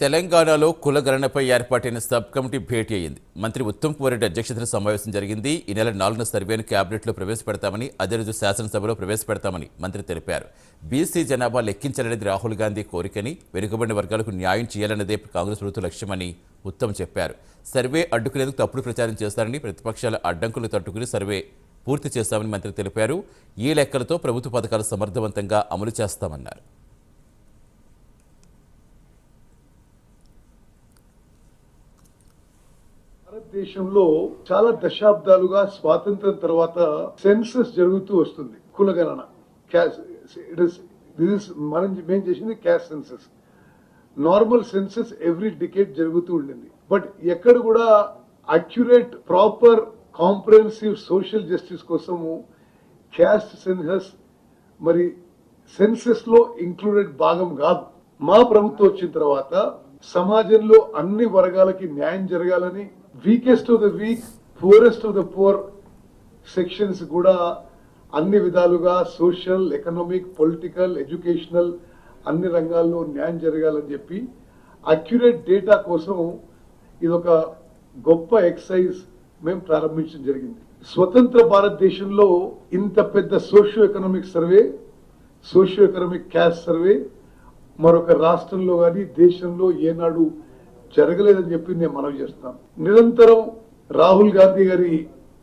తెలంగాణలో కులగణనపై ఏర్పాటైన sub committee భేటీ అయింది. మంత్రి ఉత్తమ్ కుమార్ రెడ్డి అధ్యక్షతన సమావేశం జరిగింది. ఈ నెల 4న సర్వేను క్యాబినెట్లో ప్రవేశపెడతామని, అదే రోజు శాసనసభలో ప్రవేశపెడతామని మంత్రి తెలిపారు. బీసీ జనాభా లెక్కించాలనేది రాహుల్ గాంధీ కోరికని, వెనుకబడిన వర్గాలకు న్యాయం చేయాలన్నదే కాంగ్రెస్ ప్రభుత్వ లక్ష్యమని ఉత్తమ్ చెప్పారు. సర్వే అడ్డుకునేందుకు తప్పుడు ప్రచారం చేస్తారని, ప్రతిపక్షాల అడ్డంకులు తట్టుకుని సర్వే పూర్తి చేస్తామని మంత్రి తెలిపారు. ఈ లెక్కలతో ప్రభుత్వ పథకాలు సమర్థవంతంగా అమలు చేస్తామన్నారు. భారతదేశంలో చాలా దశాబ్దాలుగా స్వాతంత్రం తర్వాత సెన్సస్ జరుగుతూ వస్తుంది. కులగణన మేము చేసింది caste census. Normal census every decade జరుగుతూ ఉండింది. బట్ ఎక్కడ కూడా accurate proper comprehensive social justice కోసము క్యాస్ట్ సెన్సస్ మరి సెన్సస్ లో ఇంక్లూడెడ్ భాగం కాదు. మా ప్రభుత్వం వచ్చిన తర్వాత సమాజంలో అన్ని వర్గాలకి న్యాయం జరగాలని, weakest of the week, poorest of the poor sections కూడా అన్ని విధాలుగా సోషల్, ఎకనామిక్, పొలిటికల్, ఎడ్యుకేషనల్ అన్ని రంగాల్లో న్యాయం జరగాలని చెప్పి అక్యురేట్ డేటా కోసం ఇదొక గొప్ప ఎక్సైజ్ మేము ప్రారంభించడం జరిగింది. స్వతంత్ర భారతదేశంలో ఇంత పెద్ద socio economic survey, socio economic caste survey మరొక రాష్ట్రంలో కానీ దేశంలో ఏనాడు జరగలేదని చెప్పి నేను మనవి చేస్తున్నాను. నిరంతరం రాహుల్ గాంధీ గారి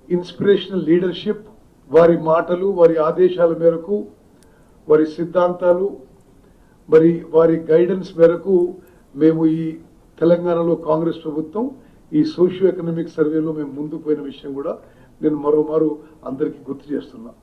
ఇన్స్పిరేషనల్ లీడర్షిప్, వారి మాటలు, వారి ఆదేశాల మేరకు, వారి సిద్ధాంతాలు, మరి వారి గైడెన్స్ మేరకు మేము ఈ తెలంగాణలో కాంగ్రెస్ ప్రభుత్వం ఈ సోషియో ఎకనామిక్ సర్వేలో మేము ముందుకు పోయిన విషయం కూడా నేను మరోమారు అందరికీ గుర్తు చేస్తున్నాను.